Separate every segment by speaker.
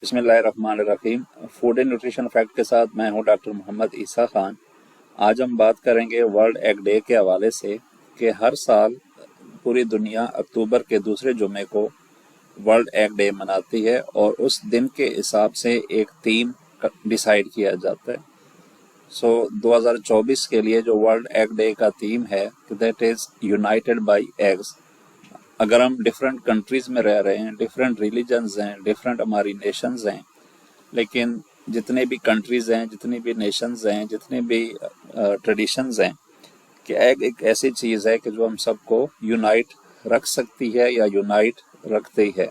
Speaker 1: बिस्मिल्लाहिर्रहमानिर्रहीम। Food and nutrition fact के साथ मैं हूं डॉक्टर मोहम्मद ईसा खान। आज हम बात करेंगे वर्ल्ड एग डे के हवाले से कि हर साल पूरी दुनिया अक्टूबर के दूसरे जुमे को वर्ल्ड एग डे मनाती है और उस दिन के हिसाब से एक थीम डिसाइड किया जाता है। 2024 के लिए जो वर्ल्ड एग डे का थीम है that is united by eggs. अगर हम डिफरेंट कंट्रीज़ में रह रहे हैं, डिफरेंट रिलीजन्स हैं, डिफरेंट हमारी नेशंस हैं, लेकिन जितने भी कंट्रीज़ हैं, जितनी भी नेशंस हैं, जितने भी ट्रेडिशंस हैं कि एग एक ऐसी चीज़ है कि जो हम सबको यूनाइट रख सकती है या यूनाइट रखती है।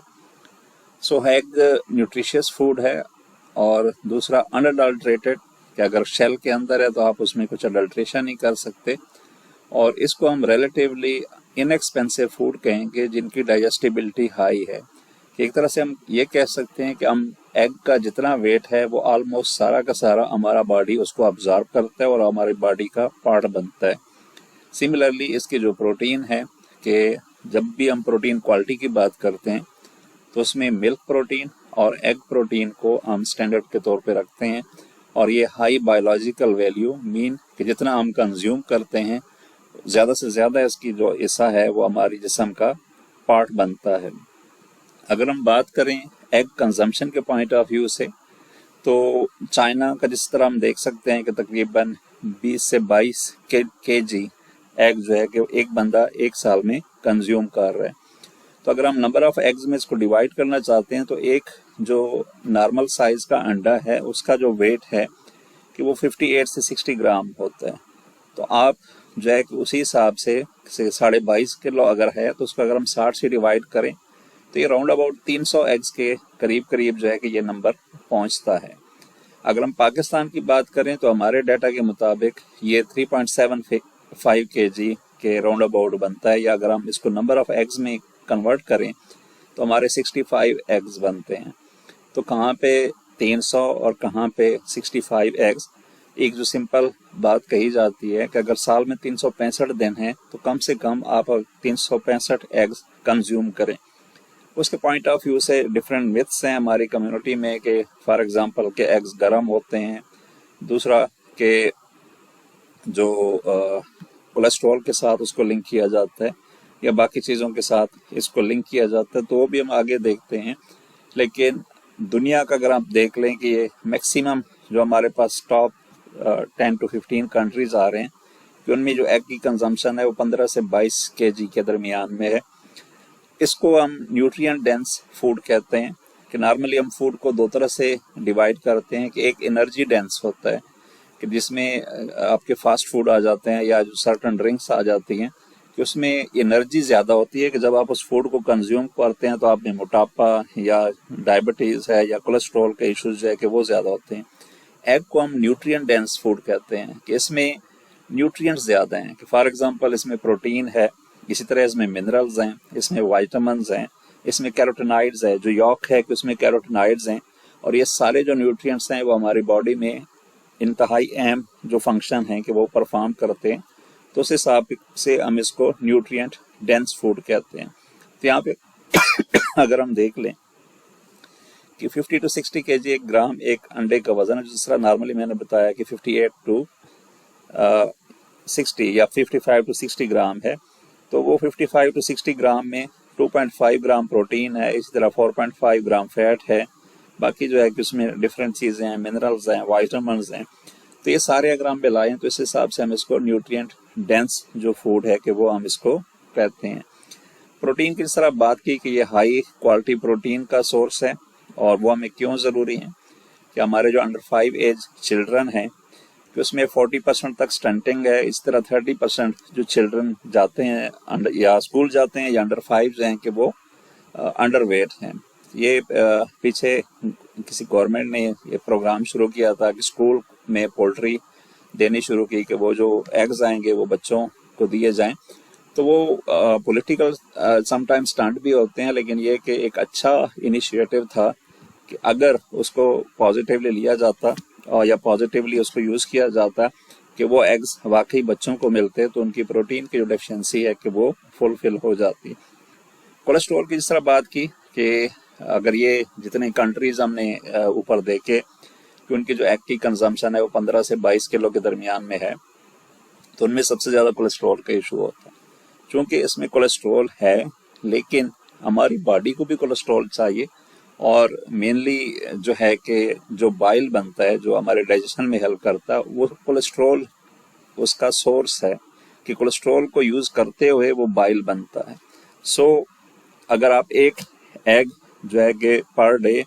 Speaker 1: एग न्यूट्रिशियस फूड है और दूसरा अनअडल्ट्रेटेड, कि अगर शेल के अंदर है तो आप उसमें कुछ अडल्ट्रेशन नहीं कर सकते, और इसको हम रिलेटिवली इनएक्सपेंसिव फूड कहेंगे जिनकी डाइजेस्टिबिलिटी हाई है। कि एक तरह से हम ये कह सकते हैं कि हम एग का जितना वेट है वो ऑलमोस्ट सारा का सारा हमारा बॉडी उसको अब्जॉर्ब करता है और हमारी बॉडी का पार्ट बनता है। सिमिलरली इसकी जो प्रोटीन है कि जब भी हम प्रोटीन क्वालिटी की बात करते हैं तो उसमें मिल्क प्रोटीन और एग प्रोटीन को हम स्टैंडर्ड के तौर पे रखते हैं, और ये हाई बायोलॉजिकल वैल्यू मीन कि जितना हम कंज्यूम करते हैं ज़्यादा से ज़्यादा इसकी जो हिस्सा है वो हमारी जिस्म का पार्ट बनता है। अगर हम बात करें एग कंजम्पशन के पॉइंट ऑफ व्यू से तो चाइना का जिस तरह हम देख सकते हैं कि तकरीबन 20 से 22 केजी एग जो है कि एक बंदा एक साल में कंज्यूम कर रहा है। तो अगर हम नंबर ऑफ एग्स में इसको डिवाइड करना चाहते हैं तो एक जो नॉर्मल साइज का अंडा है उसका जो वेट है कि वो 58 से 60 ग्राम होता है। तो आप जो है कि उसी हिसाब से 22.5 किलो अगर है तो उसको अगर हम 60 से डिवाइड करें तो ये राउंड अबाउट 300 एग्स के करीब करीब जो है कि ये नंबर पहुंचता है। अगर हम पाकिस्तान की बात करें तो हमारे डाटा के मुताबिक ये 3.75 केजी के राउंड अबाउट बनता है, या अगर हम इसको नंबर ऑफ एग्स में कन्वर्ट करें तो हमारे 65 एग्स बनते हैं। तो कहाँ पे 300 और कहाँ पे 65 एग्स। एक जो सिंपल बात कही जाती है कि अगर साल में 365 दिन हैं तो कम से कम आप 365 एग्स कंज्यूम करें। उसके पॉइंट ऑफ व्यू से डिफरेंट मिथ्स हैं हमारी कम्युनिटी में कि फॉर एग्जांपल के एग्स गर्म होते हैं, दूसरा के जो कोलेस्ट्रॉल के साथ उसको लिंक किया जाता है या बाकी चीज़ों के साथ इसको लिंक किया जाता है, तो वो भी हम आगे देखते हैं। लेकिन दुनिया का अगर आप देख लें कि ये मैक्सिमम जो हमारे पास टॉप 10 to 15 कंट्रीज आ रहे हैं कि उनमें जो एग की कंजम्पशन है वो 15 से 22 केजी के दरमियान में है। इसको हम न्यूट्रिएंट डेंस फूड कहते हैं कि नॉर्मली हम फूड को दो तरह से डिवाइड करते हैं कि एक एनर्जी डेंस होता है कि जिसमें आपके फास्ट फूड आ जाते हैं या जो सर्टन ड्रिंक्स आ जाती हैं कि उसमें एनर्जी ज़्यादा होती है कि जब आप उस फूड को कंज्यूम करते हैं तो आप में मोटापा या डायबिटीज़ है या कोलेस्ट्रॉल के इश्यूज है कि वो ज़्यादा होते हैं। एग को हम न्यूट्रिएंट डेंस फूड कहते हैं कि इसमें न्यूट्रिएंट्स ज़्यादा हैं कि फॉर एग्जांपल इसमें प्रोटीन है, इसी तरह इसमें मिनरल्स हैं, इसमें वाइटामिन्स हैं, इसमें कैरोटीनॉइड्स है, जो यॉक है कि उसमें कैरोटीनॉइड्स हैं, और ये सारे जो न्यूट्रिएंट्स हैं वो हमारी बॉडी में इंतहाई अहम जो फंक्शन हैं कि वो परफॉर्म करते हैं। तो उस हिसाब से हम इसको न्यूट्रिएंट डेंस फूड कहते हैं। तो यहाँ पे अगर हम देख लें कि 50 to 60 केजी एक ग्राम एक अंडे का वजन है, जिस तरह नॉर्मली मैंने बताया कि 58 to 60 या 55 to 60 ग्राम है, तो वो 55 to 60 ग्राम में 2.5 ग्राम प्रोटीन है, इसी तरह 4.5 ग्राम फैट है, बाकी जो है कि उसमें डिफरेंट चीज़ें हैं, मिनरल्स हैं, वाइटामिन्स हैं। तो ये सारे अगर हम मिलाएं तो इस हिसाब से हम इसको न्यूट्रिएंट डेंस जो फूड है कि वो हम इसको कहते हैं। प्रोटीन की तरह बात की कि ये हाई क्वालिटी प्रोटीन का सोर्स है, और वो हमें क्यों ज़रूरी है कि हमारे जो अंडर 5 एज चिल्ड्रन हैं कि उसमें 40% तक स्टंटिंग है, इस तरह 30% जो चिल्ड्रन जाते हैं या स्कूल जाते हैं या अंडर 5 हैं कि वो अंडर वेट हैं। ये पीछे किसी गवर्नमेंट ने ये प्रोग्राम शुरू किया था कि स्कूल में पोल्ट्री देनी शुरू की कि वो जो एग्स आएंगे वो बच्चों को दिए जाएं। तो वो पॉलिटिकल समटाइम्स स्टंट भी होते हैं, लेकिन ये कि एक अच्छा इनिशिएटिव था कि अगर उसको पॉजिटिवली लिया जाता और या पॉजिटिवली उसको यूज़ किया जाता कि वो एग्स वाकई बच्चों को मिलते तो उनकी प्रोटीन की जो डेफिशिएंसी है कि वो फुलफिल हो जाती। कोलेस्ट्रॉल की जिस तरह बात की कि अगर ये जितने कंट्रीज हमने ऊपर देखे कि उनकी जो एग की कंजम्पशन है वो 15 से 22 किलो के दरमियान में है, तो उनमें सबसे ज़्यादा कोलेस्ट्रॉल का इशू होता है। चूँकि इसमें कोलेस्ट्रॉल है, लेकिन हमारी बॉडी को भी कोलेस्ट्रॉल चाहिए, और मेनली जो है कि जो बाइल बनता है, जो हमारे डाइजेशन में हेल्प करता है, वो कोलेस्ट्रॉल उसका सोर्स है कि कोलेस्ट्रॉल को यूज़ करते हुए वो बाइल बनता है। सो अगर आप एक एग जो है कि पर डे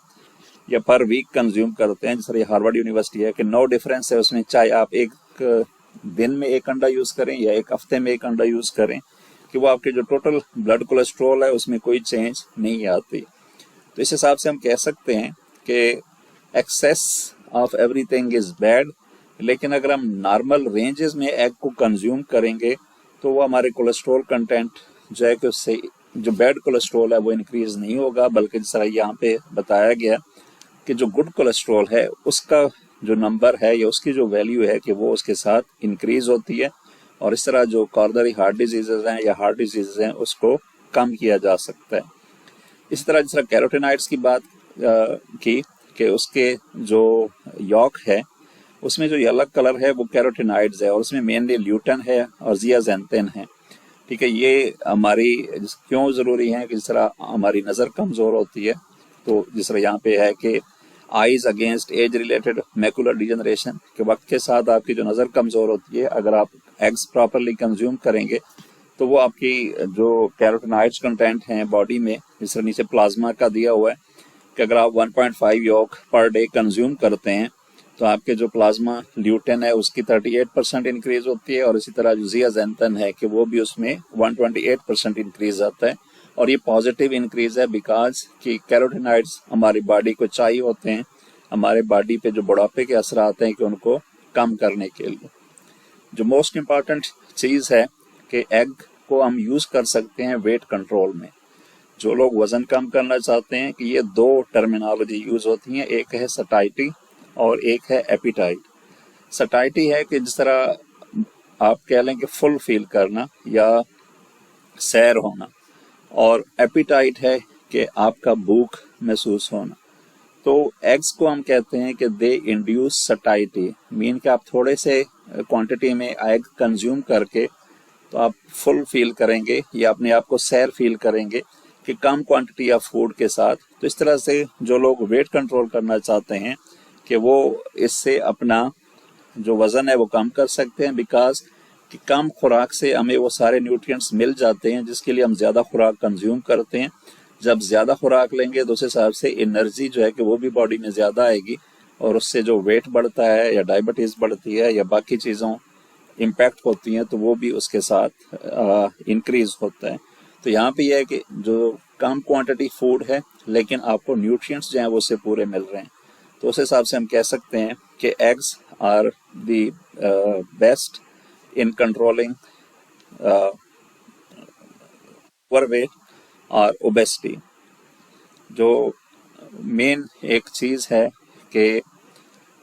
Speaker 1: या पर वीक कंज्यूम करते हैं, जैसे हार्वर्ड यूनिवर्सिटी है कि नो डिफरेंस है उसमें, चाहे आप एक दिन में एक अंडा यूज़ करें या एक हफ्ते में एक अंडा यूज़ करें, कि वो आपके जो टोटल ब्लड कोलेस्ट्रॉल है उसमें कोई चेंज नहीं आती। तो इस हिसाब से हम कह सकते हैं कि excess of everything is bad, लेकिन अगर हम नॉर्मल रेंजेस में एग को कंज्यूम करेंगे तो वो हमारे कोलेस्ट्रॉल कंटेंट जो है कि उससे जो बैड कोलेस्ट्रॉल है वो इंक्रीज नहीं होगा, बल्कि जिस तरह यहाँ पे बताया गया कि जो गुड कोलेस्ट्रॉल है उसका जो नंबर है या उसकी जो वैल्यू है कि वो उसके साथ इंक्रीज होती है, और इस तरह जो कॉर्नरी हार्ट डिजीजेज हैं या हार्ट डिजीजेज हैं उसको कम किया जा सकता है। इसी तरह जिस तरह कैरोटीनॉइड्स की बात की कि उसके जो यॉक है उसमें जो येलो कलर है वो कैरोटीनॉइड्स है, और उसमें मेनली ल्यूटेन है और जियाजेंथिन है। ठीक है, ये हमारी क्यों ज़रूरी है कि जिस तरह हमारी नज़र कमज़ोर होती है, तो जिस तरह यहाँ पे है कि eyes against age related macular degeneration, के वक्त के साथ आपकी जो नज़र कमज़ोर होती है, अगर आप एग्स प्रॉपरली कंज्यूम करेंगे तो वो आपकी जो कैरोटीनॉइड्स कंटेंट हैं बॉडी में, जिस तरह नीचे प्लाज्मा का दिया हुआ है कि अगर आप 1.5 यॉक पर डे कंज्यूम करते हैं तो आपके जो प्लाज्मा ल्यूटेन है उसकी 38% इंक्रीज होती है, और इसी तरह जो जियाजेंथिन है कि वो भी उसमें 128% इंक्रीज आता है। और ये पॉजिटिव इंक्रीज है बिकॉज कि कैरोटीनॉइड्स हमारी बॉडी को चाहिए होते हैं हमारे बॉडी पे जो बुढ़ापे के असर आते हैं कि उनको कम करने के लिए। जो मोस्ट इम्पॉर्टेंट चीज़ है कि एग को हम यूज़ कर सकते हैं वेट कंट्रोल में। जो लोग वज़न कम करना चाहते हैं कि ये दो टर्मिनोलॉजी यूज़ होती हैं, एक है सटाइटी और एक है एपिटाइट। सटाइटी है कि जिस तरह आप कह लें कि फुल फील करना या सैर होना, और एपिटाइट है कि आपका भूख महसूस होना। तो एग्स को हम कहते हैं कि दे इंड्यूस सटाइटी, मीन कि आप थोड़े से क्वांटिटी में एग कंज्यूम करके तो आप फुल फील करेंगे या अपने आप को सैर फील करेंगे कि कम क्वांटिटी ऑफ फूड के साथ। तो इस तरह से जो लोग वेट कंट्रोल करना चाहते हैं कि वो इससे अपना जो वज़न है वो कम कर सकते हैं, बिकॉज कि कम खुराक से हमें वो सारे न्यूट्रिएंट्स मिल जाते हैं जिसके लिए हम ज़्यादा खुराक कंज्यूम करते हैं। जब ज़्यादा खुराक लेंगे तो उस हिसाब से एनर्जी जो है कि वो भी बॉडी में ज़्यादा आएगी, और उससे जो वेट बढ़ता है या डायबिटीज़ बढ़ती है या बाकी चीज़ों इम्पैक्ट होती हैं तो वो भी उसके साथ इंक्रीज होता है। तो यहाँ पे यह है कि जो कम क्वांटिटी फूड है लेकिन आपको न्यूट्रिएंट्स जो हैं वो उससे पूरे मिल रहे हैं, तो उस हिसाब से हम कह सकते हैं कि eggs are the best in controlling overweight और ओबेसिटी। जो मेन एक चीज़ है कि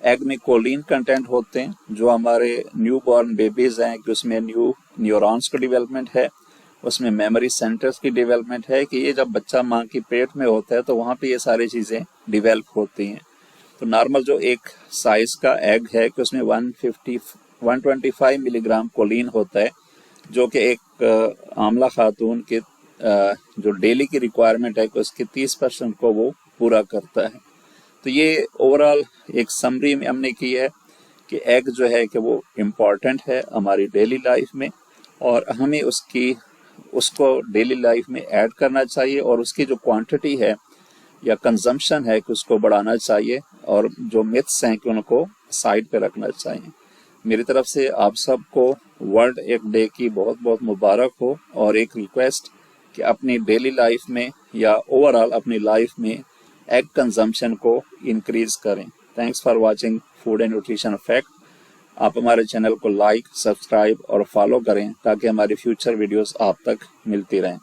Speaker 1: एग में कोलिन कंटेंट होते हैं, जो हमारे न्यू बॉर्न बेबीज़ हैं कि उसमें न्यू न्यूरॉन्स की डेवलपमेंट है, उसमें मेमोरी सेंटर्स की डेवलपमेंट है कि ये जब बच्चा माँ की पेट में होता है तो वहाँ पे ये सारी चीज़ें डेवलप होती हैं। तो नॉर्मल जो एक साइज का एग है कि उसमें 125 मिलीग्राम कोलिन होता है, जो कि एक आमला खातून के जो डेली की रिक्वायरमेंट है कि उसके 30% को वो पूरा करता है। तो ये ओवरऑल एक समरी में हमने की है कि एग जो है कि वो इम्पॉर्टेंट है हमारी डेली लाइफ में, और हमें उसको डेली लाइफ में ऐड करना चाहिए, और उसकी जो क्वांटिटी है या कंजम्पशन है कि उसको बढ़ाना चाहिए, और जो मिथ्स हैं कि उनको साइड पे रखना चाहिए। मेरी तरफ से आप सबको वर्ल्ड एग डे की बहुत बहुत मुबारक हो, और एक रिक्वेस्ट कि अपनी डेली लाइफ में या ओवरऑल अपनी लाइफ में एग कंजम्पशन को इंक्रीज करें। Thanks for watching food and nutrition fact. आप हमारे चैनल को लाइक, सब्सक्राइब और फॉलो करें ताकि हमारी फ्यूचर वीडियोस आप तक मिलती रहें।